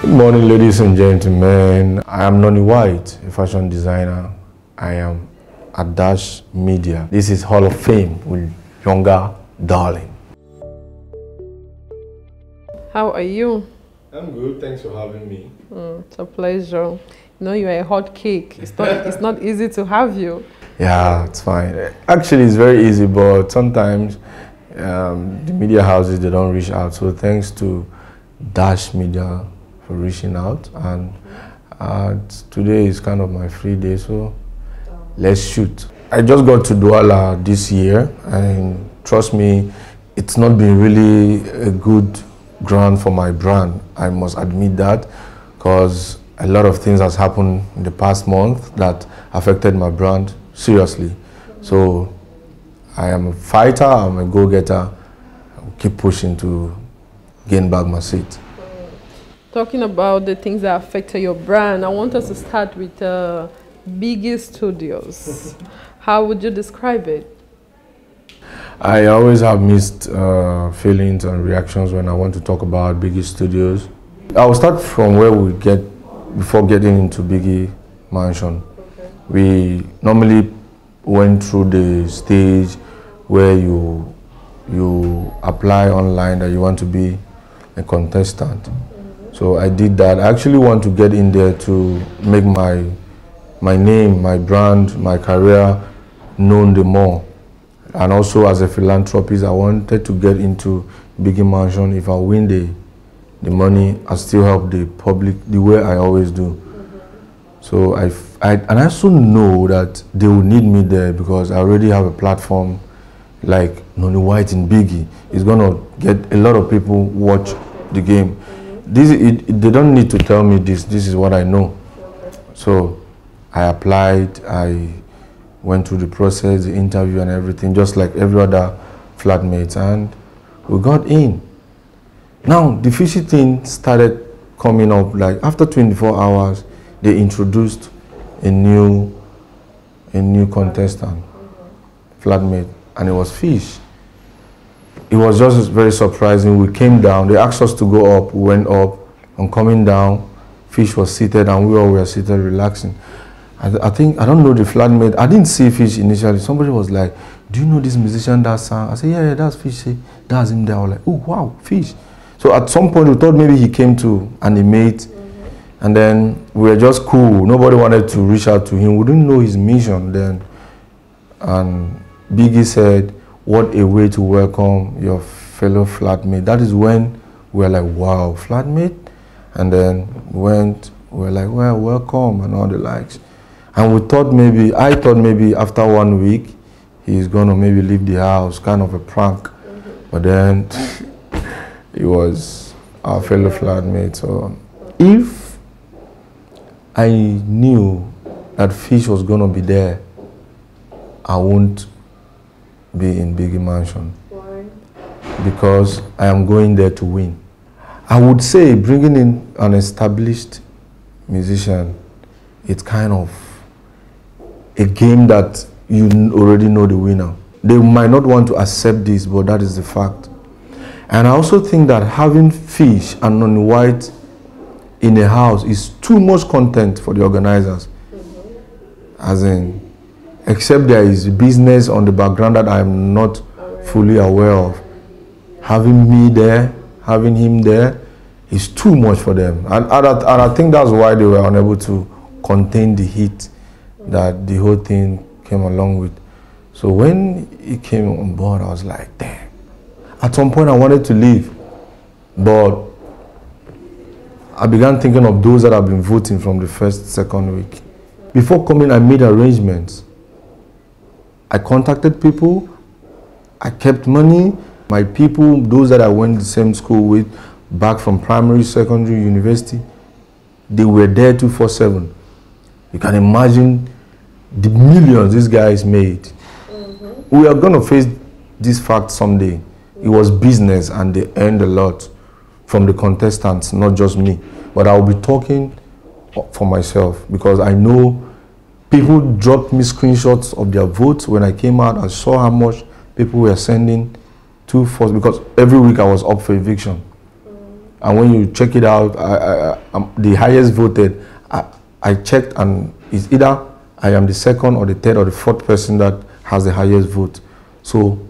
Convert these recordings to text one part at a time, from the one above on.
Good morning, ladies and gentlemen. I am Noni White, a fashion designer. I am at Dash Media. This is Hall of Fame with Younger Darling. How are you? I'm good. Thanks for having me. It's a pleasure. You know, you're a hot cake. It's not easy to have you. Yeah, it's fine. Actually, it's very easy, but sometimes the media houses, they don't reach out. So thanks to Dash Media for reaching out. And today is kind of my free day, so let's shoot. I just got to Douala this year, and trust me, it's not been really a good ground for my brand. I must admit that, because a lot of things has happened in the past month that affected my brand seriously. So I am a fighter, I'm a go-getter. I'll keep pushing to gain back my seat. Talking about the things that affected your brand, I want us to start with Biggy Studios. How would you describe it? I always have mixed feelings and reactions when I want to talk about Biggy Studios. I'll start from where we get before getting into Biggy Mansion. Okay. We normally went through the stage where you apply online that you want to be a contestant. So I did that. I actually want to get in there to make my name, my brand, my career known the more. And also as a philanthropist, I wanted to get into Biggy Mansion. If I win the money, I still help the public the way I always do. So I also know that they will need me there because I already have a platform like Noni White in Biggy. It's gonna get a lot of people watch the game. They don't need to tell me this is what I know. So I applied, I went through the process, the interview and everything, just like every other flatmates, and we got in. Now the fishy thing started coming up. Like after 24 hours, they introduced a new contestant, flatmate, and it was Fhish. It was just very surprising. We came down, they asked us to go up, we went up, and coming down, Fhish was seated and we all were seated relaxing. I don't know the flatmate, I didn't see Fhish initially. Somebody was like, do you know this musician that sang? I said, yeah, that's Fhish. That's him there. I was like, oh wow, Fhish. So at some point we thought maybe he came to animate, and then we were just cool. Nobody wanted to reach out to him. We didn't know his mission then. And Biggy said, what a way to welcome your fellow flatmate. That is when we were like, wow, flatmate? And then we were like, well, welcome and all the likes. And I thought maybe after 1 week, he's gonna maybe leave the house, kind of a prank. But then he was our fellow flatmate. So if I knew that Fhish was gonna be there, I won't be in Biggy Mansion. Why? Because I am going there to win. I would say bringing in an established musician, it's kind of a game that you already know the winner. They might not want to accept this, but that is the fact. And I also think that having Fhish and Noni White in a house is too much content for the organizers. As in, except there is business on the background that I am not fully aware of. Having me there, having him there, is too much for them. And I think that's why they were unable to contain the heat that the whole thing came along with. So when he came on board, I was like, damn. At some point I wanted to leave, but I began thinking of those that have been voting from the second week. Before coming, I made arrangements. I contacted people, I kept money. My people, those that I went to the same school with, back from primary, secondary, university, they were there 24/7. You can imagine the millions these guys made. We are going to face this fact someday. It was business and they earned a lot from the contestants, not just me. But I will be talking for myself because I know people dropped me screenshots of their votes. When I came out, I saw how much people were sending to force, because every week I was up for eviction. And when you check it out, the highest voted, I checked, and it's either I am the second or the third or the fourth person that has the highest vote. So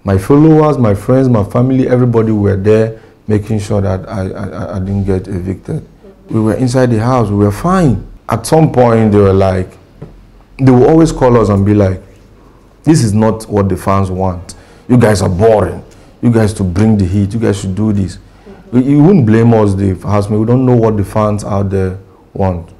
my followers, my friends, my family, everybody were there making sure that I didn't get evicted. We were inside the house, we were fine. At some point, they were like, they will always call us and be like, this is not what the fans want. You guys are boring. You guys to bring the heat. You guys should do this. You wouldn't blame us, the housemate. We don't know what the fans out there want.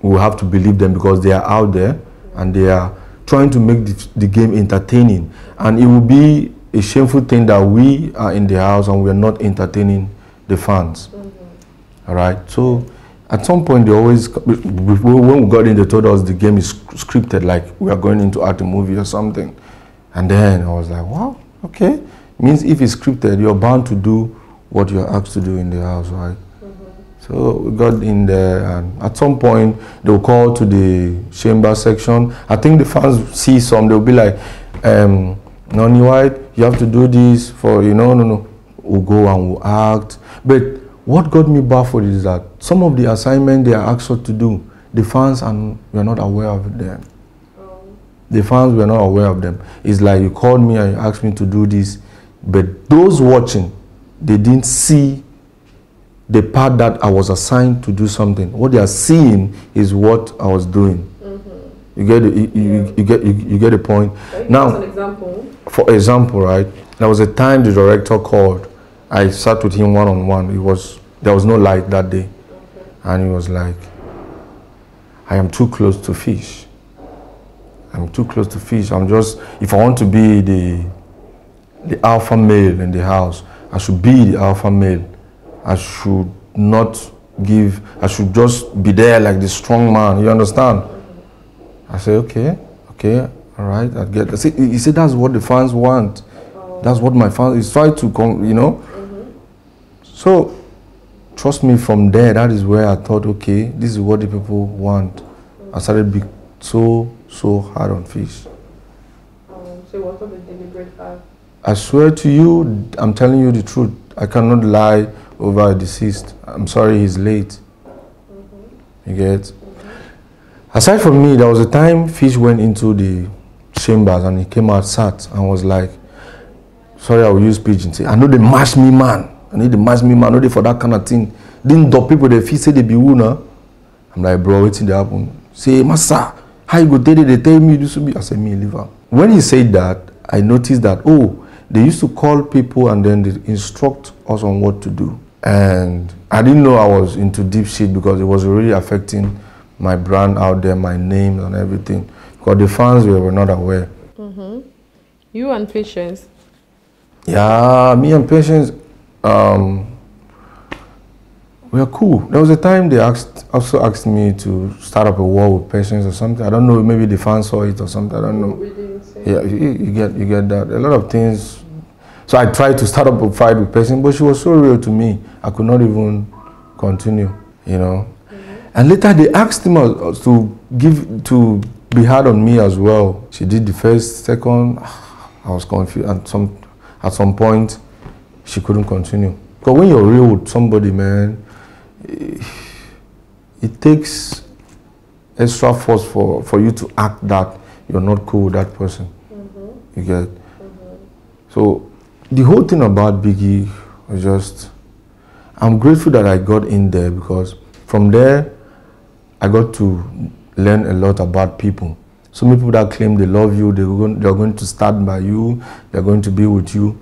We will have to believe them because they are out there and they are trying to make the game entertaining. And it will be a shameful thing that we are in the house and we are not entertaining the fans. All right? So at some point, they always, when we got in, they told us the game is scripted, like we are going into art movie or something. And then I was like, wow, okay. Means if it's scripted, you're bound to do what you're asked to do in the house, right? So we got in there, and at some point, they'll call to the chamber section. I think the fans see some, they'll be like, Noni White, you have to do this for, no. We'll go and we'll act. But what got me baffled is that some of the assignments they are asked us to do, the fans were not aware of them. The fans were not aware of them. It's like you called me and you asked me to do this, but those watching, they didn't see the part that I was assigned to do something. What they are seeing is what I was doing. You get you get the point. Now, an example. For example, right? There was a time the director called. I sat with him one-on-one. There was no light that day, and he was like, "I am too close to Fhish. I'm too close to Fhish. I'm just, if I want to be the alpha male in the house, I should be the alpha male. I should not give, I should just be there like the strong man, you understand?" I said, okay, all right, I get it. He said, that's what the fans want. That's what my fans, is trying to come, So, trust me, from there, that is where I thought, okay, this is what the people want. I started being so hard on Fhish. So what of the deliberate act? I swear to you, I'm telling you the truth. I cannot lie over a deceased. I'm sorry he's late. You get? Aside from me, there was a time Fhish went into the chambers and he came out, sat, and was like, sorry, I will use pidgin. Say, I know they mash me, man. I need to mash me, man. I know they for that kind of thing. Didn't the people they feel say they be who now? I'm like, bro, what's in the happen? Say, master, how you go tell they tell me this will be? I said, me, leave her. When he said that, I noticed that, oh, they used to call people and then they instruct us on what to do. And I didn't know I was into deep shit because it was really affecting my brand out there, my name and everything. Because the fans were not aware. You and Patience? Yeah, me and Patience, we are cool. There was a time they also asked me to start up a war with Patience or something. I don't know, maybe the fans saw it or something, I don't know. Yeah, you get that. A lot of things. So I tried to start up a fight with Patience, but she was so real to me, I could not even continue, And later they asked him to be hard on me as well. She did the first, second, I was confused. At some point, she couldn't continue. Because when you're real with somebody, man, it takes extra force for you to act that you're not cool with that person. You get? So the whole thing about Biggy was just, I'm grateful that I got in there because from there, I got to learn a lot about people. So many people that claim they love you, they're going to stand by you, they're going to be with you.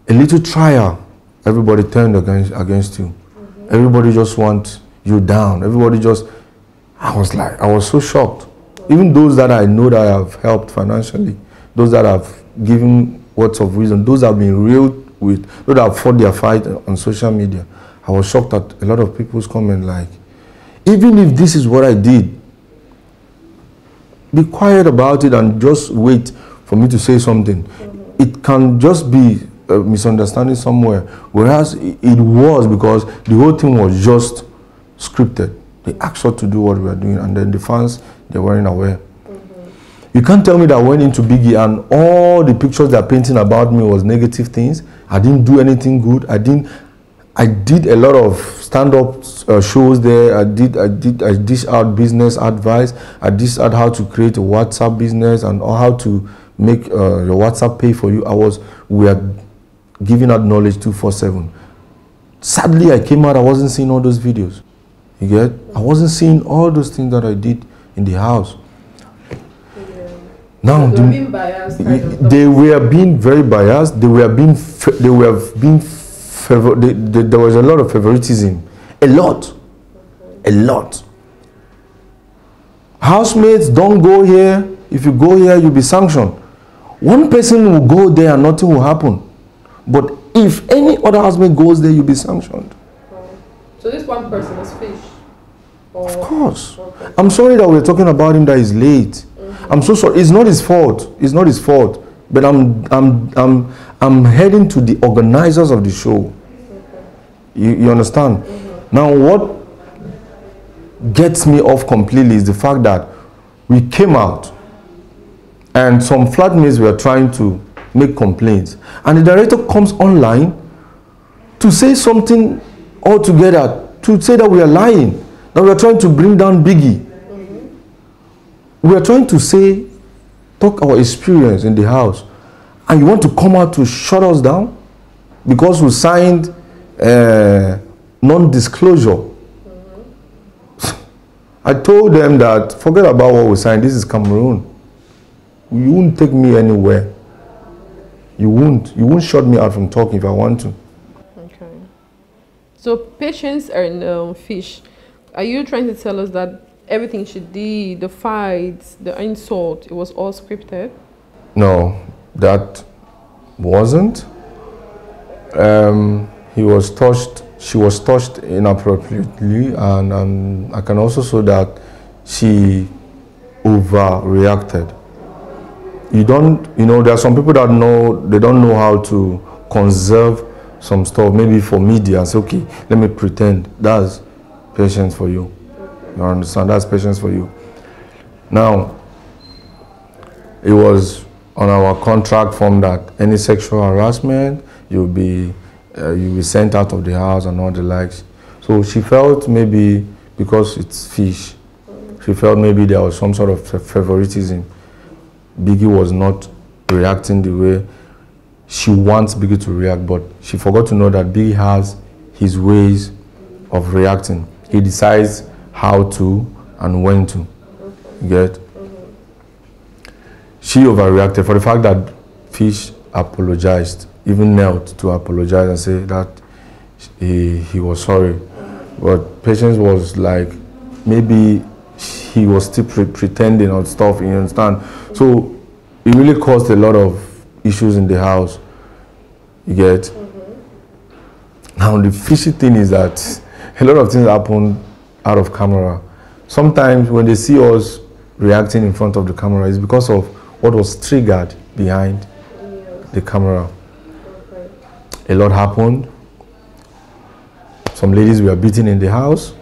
A little trial, everybody turned against you. Everybody just wants you down. Everybody just, I was so shocked. Even those that I know that I have helped financially, those that have given words of wisdom, those that have been real with, those that have fought their fight on social media, I was shocked at a lot of people's comment like, even if this is what I did, be quiet about it and just wait for me to say something. It can just be a misunderstanding somewhere, whereas it was because the whole thing was just scripted. They asked us to do what we were doing, and then the fans, they weren't aware. You can't tell me that I went into Biggy and all the pictures they're painting about me was negative things. I didn't do anything good. I did a lot of stand-up shows there. I dish out business advice. I dish out how to create a WhatsApp business and how to make your WhatsApp pay for you. We are giving out knowledge 247. Sadly, I came out, I wasn't seeing all those videos. You get? I wasn't seeing all those things that I did in the house. Yeah. Now, They were being biased, kind of. they were being very biased. There was a lot of favoritism. A lot. Housemates, don't go here. If you go here, you'll be sanctioned. One person will go there and nothing will happen. But if any other housemate goes there, you'll be sanctioned. So this one person is Fhish? Or? Of course. Okay. I'm sorry that we're talking about him that he's late. I'm so sorry. It's not his fault. It's not his fault. But I'm heading to the organizers of the show. You understand? Now what gets me off completely is the fact that we came out and some flatmates were trying to make complaints, and the director comes online to say something altogether, to say that we are lying, that we are trying to bring down Biggy. We are trying to talk our experience in the house, and you want to come out to shut us down because we signed non-disclosure. I told them that forget about what we signed. This is Cameroon. You won't take me anywhere. You won't shut me out from talking if I want to. Okay. So Patience and Fhish, are you trying to tell us that everything she did, the fights, the insult, it was all scripted? No, that wasn't. She was touched inappropriately, and I can also say that she overreacted. There are some people that they don't know how to conserve some stuff, maybe for media, and say, okay, let me pretend. That's patience for you. You understand? That's patience for you. Now, it was on our contract form that any sexual harassment, you'll be sent out of the house and all the likes. So she felt maybe because it's Fhish, she felt maybe there was some sort of favoritism. Biggy was not reacting the way she wants Biggy to react, but she forgot to know that Biggy has his ways of reacting. He decides how to and when to. You get? She overreacted for the fact that Fhish apologized, even knelt to apologize and say that he was sorry. But Patience was like, maybe he was still pretending or stuff, you understand? So it really caused a lot of issues in the house, you get? Now the fishy thing is that a lot of things happen out of camera. Sometimes when they see us reacting in front of the camera, it's because of what was triggered behind the camera. A lot happened. Some ladies were beaten in the house.